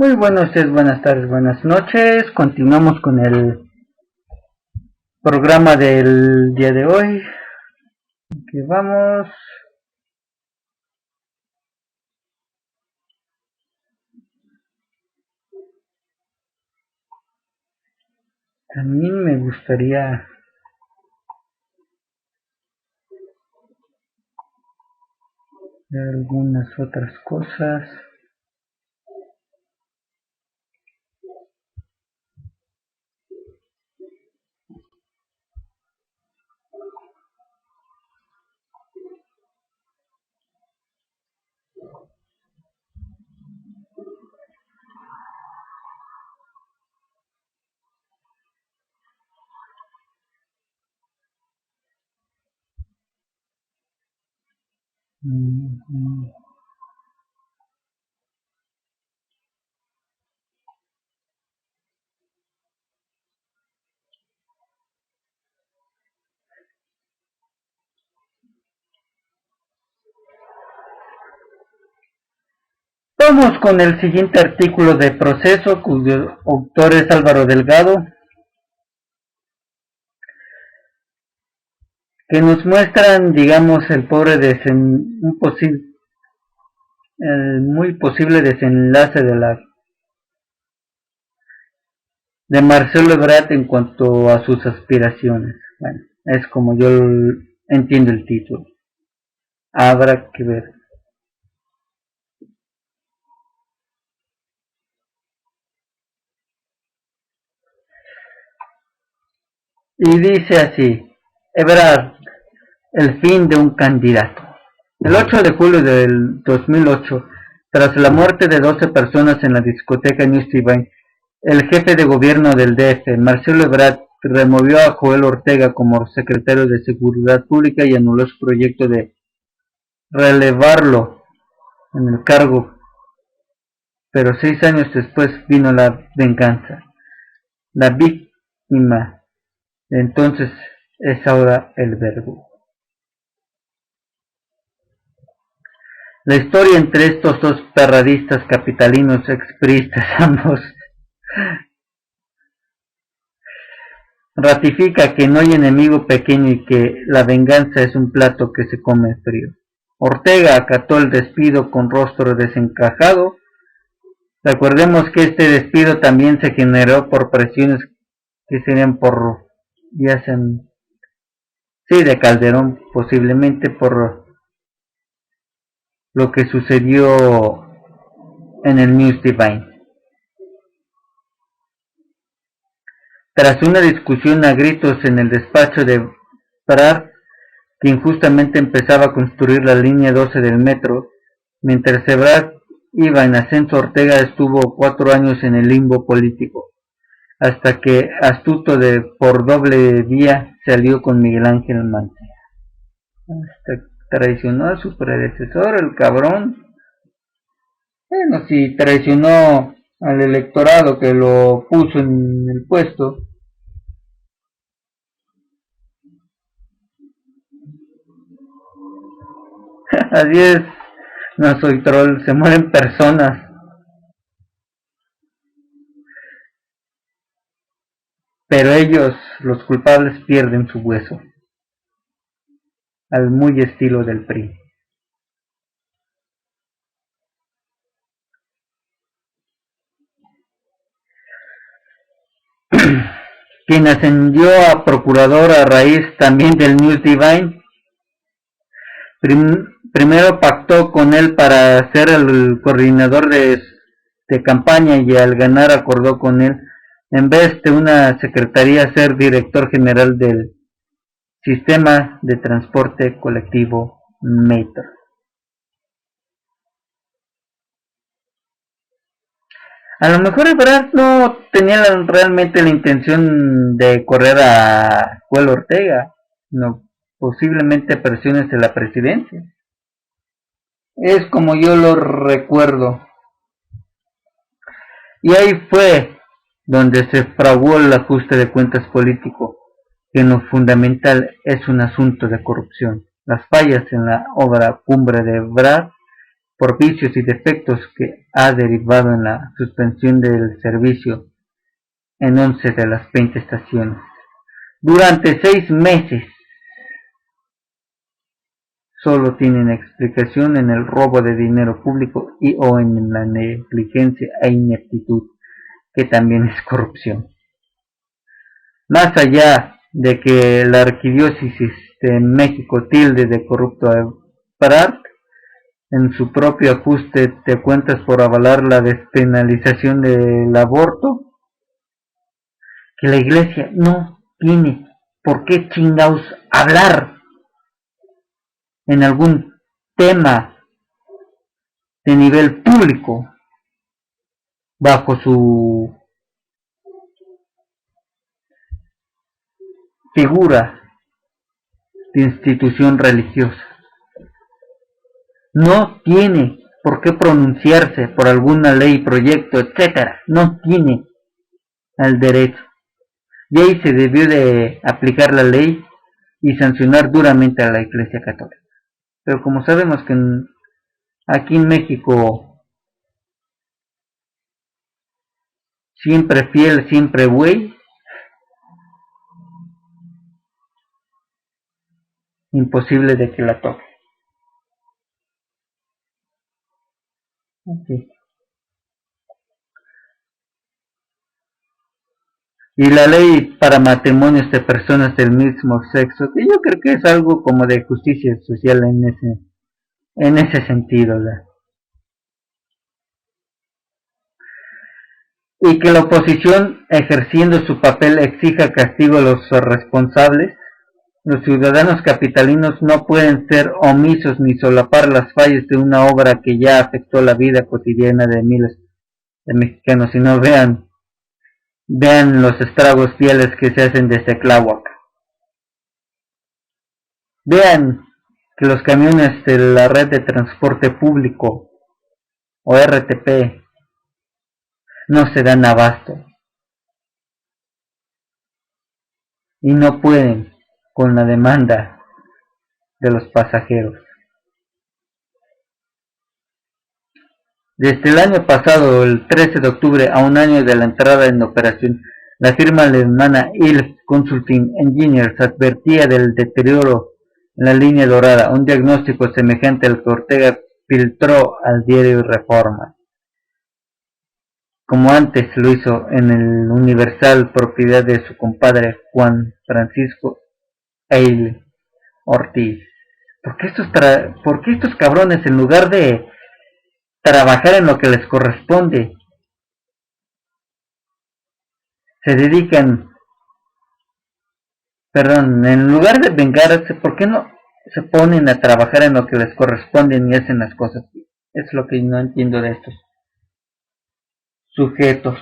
Muy buenos días, buenas tardes, buenas noches. Continuamos con el programa del día de hoy. Que vamos. También me gustaría ver algunas otras cosas. Vamos con el siguiente artículo de Proceso, cuyo autor es Álvaro Delgado, que nos muestran, digamos, el muy posible desenlace de Marcelo Ebrard en cuanto a sus aspiraciones. Bueno, es como yo entiendo el título. Habrá que ver. Y dice así: Ebrard, el fin de un candidato. El 8 de julio del 2008, tras la muerte de 12 personas en la discoteca News Divine, el jefe de gobierno del DF, Marcelo Ebrard, removió a Joel Ortega como secretario de Seguridad Pública y anuló su proyecto de relevarlo en el cargo. Pero 6 años después vino la venganza. La víctima de entonces es ahora el verbo. La historia entre estos dos perradistas capitalinos expriistas ambos ratifica que no hay enemigo pequeño y que la venganza es un plato que se come frío. Ortega acató el despido con rostro desencajado. Recordemos que este despido también se generó por presiones que serían de Calderón, posiblemente por lo que sucedió en el News Divine. Tras una discusión a gritos en el despacho de Ebrard, quien justamente empezaba a construir la línea 12 del metro, mientras Ebrard iba en ascenso, Ortega estuvo 4 años en el limbo político, hasta que, astuto por doble vía, se alió con Miguel Ángel Mancera. Hasta traicionó a su predecesor, el cabrón. Bueno, si traicionó al electorado que lo puso en el puesto. Así es, no soy troll, se mueren personas. Pero ellos, los culpables, pierden su hueso. Al muy estilo del PRI. Quien ascendió a procurador a raíz también del News Divine, primero pactó con él para ser el coordinador de campaña y al ganar acordó con él, en vez de una secretaría, ser director general del sistema de transporte colectivo Metro. A lo mejor Ebrard no tenía realmente la intención de correr a Joel Ortega, no, posiblemente presiones de la presidencia. Es como yo lo recuerdo. Y ahí fue donde se fraguó el ajuste de cuentas político, que en lo fundamental es un asunto de corrupción. Las fallas en la obra cumbre de Ebrard por vicios y defectos que ha derivado en la suspensión del servicio en 11 de las 20 estaciones. Durante 6 meses solo tienen explicación en el robo de dinero público y o en la negligencia e ineptitud, que también es corrupción. Más allá de que la arquidiócesis de México tilde de corrupto a Ebrard, en su propio ajuste de cuentas por avalar la despenalización del aborto, que la iglesia no tiene por qué chingados hablar en algún tema de nivel público bajo su figura de institución religiosa. No tiene por qué pronunciarse por alguna ley, proyecto, etcétera. No tiene el derecho. Y ahí se debió de aplicar la ley y sancionar duramente a la Iglesia Católica. Pero como sabemos que aquí en México siempre fiel, siempre güey, imposible de que la toque. Okay. Y la ley para matrimonios de personas del mismo sexo, que yo creo que es algo como de justicia social en ese sentido, ¿verdad? Y que la oposición, ejerciendo su papel, exija castigo a los responsables. Los ciudadanos capitalinos no pueden ser omisos ni solapar las fallas de una obra que ya afectó la vida cotidiana de miles de mexicanos, sino vean los estragos fieles que se hacen desde Tláhuac. Vean que los camiones de la red de transporte público o RTP no se dan abasto y no pueden con la demanda de los pasajeros. Desde el año pasado, el 13 de octubre, a un año de la entrada en operación, la firma alemana ILF Consulting Engineers advertía del deterioro en la línea dorada, un diagnóstico semejante al que Ortega filtró al diario Reforma, como antes lo hizo en el Universal, propiedad de su compadre Juan Francisco Eile Ortiz. ¿Por qué estos cabrones, en lugar de trabajar en lo que les corresponde, se dedican, en lugar de vengarse, ¿por qué no se ponen a trabajar en lo que les corresponde y hacen las cosas? Es lo que no entiendo de estos sujetos.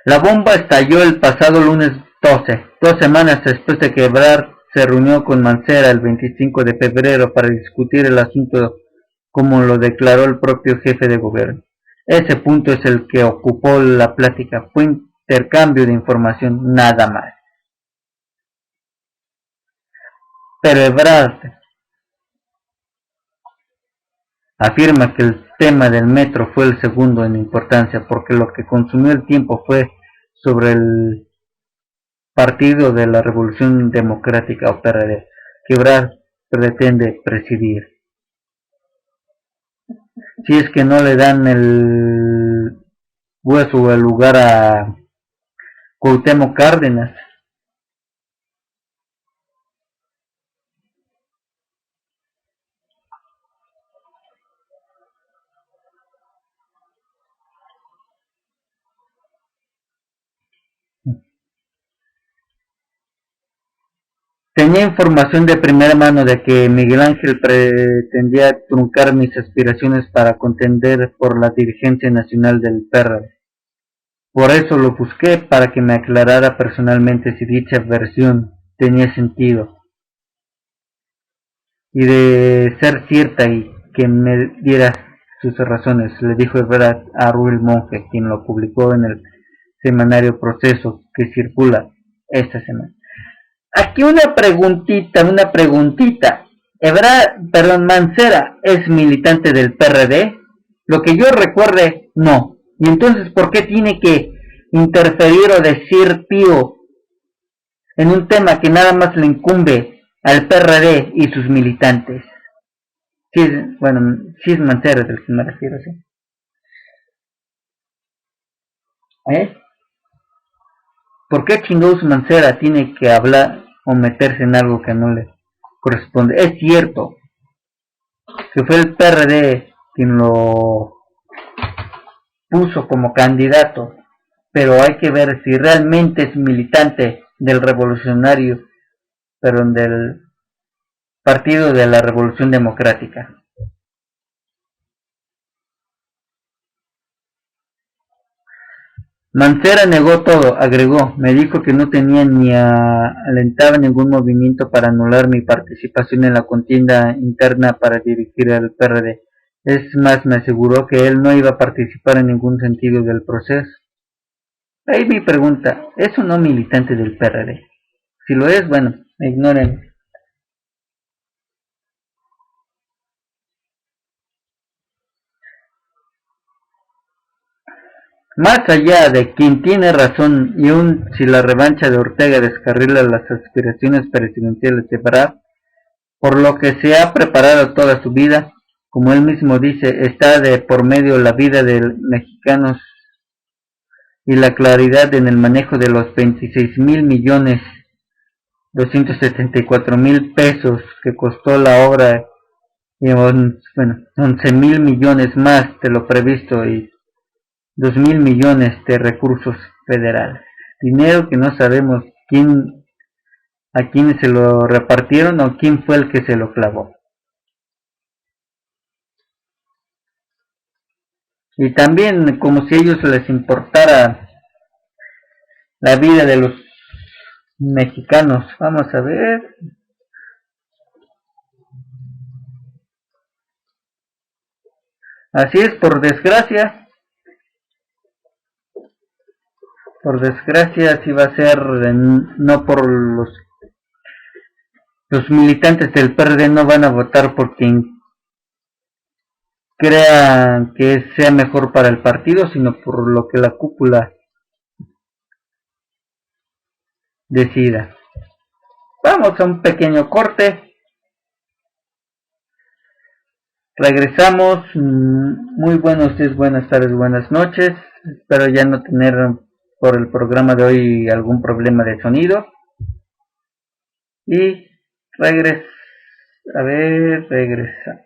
La bomba estalló el pasado lunes 12, 2 semanas después de que Ebrard se reunió con Mancera el 25 de febrero para discutir el asunto, como lo declaró el propio jefe de gobierno. Ese punto es el que ocupó la plática, fue intercambio de información, nada más. Pero Ebrard afirma que el tema del metro fue el segundo en importancia, porque lo que consumió el tiempo fue sobre el Partido de la Revolución Democrática o PRD, que Ebrard pretende presidir. Si es que no le dan el hueso o el lugar a Cuauhtémoc Cárdenas. Tenía información de primera mano de que Miguel Ángel pretendía truncar mis aspiraciones para contender por la dirigencia nacional del PRD. Por eso lo busqué, para que me aclarara personalmente si dicha versión tenía sentido. Y de ser cierta y que me diera sus razones, le dijo Ebrard a Ruel Monge, quien lo publicó en el semanario Proceso, que circula esta semana. Aquí una preguntita. Mancera es militante del PRD. Lo que yo recuerde, no. Y entonces, ¿por qué tiene que interferir o decir pío en un tema que nada más le incumbe al PRD y sus militantes? Sí es, bueno, sí es Mancera del que me refiero, sí. ¿Eh? ¿Por qué chingados Mancera tiene que hablar o meterse en algo que no le corresponde? Es cierto que fue el PRD quien lo puso como candidato, pero hay que ver si realmente es militante del revolucionario, pero del Partido de la Revolución Democrática. Mancera negó todo, agregó, me dijo que no tenía ni alentaba ningún movimiento para anular mi participación en la contienda interna para dirigir al PRD. Es más, me aseguró que él no iba a participar en ningún sentido del proceso. Ahí mi pregunta, ¿es o no militante del PRD? Si lo es, bueno, ignoren. Más allá de quien tiene razón y aun si la revancha de Ortega descarrila las aspiraciones presidenciales de Brad, por lo que se ha preparado toda su vida, como él mismo dice, está de por medio la vida de mexicanos y la claridad en el manejo de los 26.274.000 pesos que costó la obra y bueno, 11.000 millones más de lo previsto y 2.000 millones de recursos federales. Dinero que no sabemos a quién se lo repartieron o quién fue el que se lo clavó. Y también como si a ellos les importara la vida de los mexicanos. Vamos a ver. Así es, por desgracia así va a ser, no por los militantes del PRD no van a votar por quien crean que sea mejor para el partido, sino por lo que la cúpula decida. Vamos a un pequeño corte. Regresamos. Muy buenos días, buenas tardes, buenas noches. Espero ya no tener por el programa de hoy algún problema de sonido. Y regresa. A ver, regresa.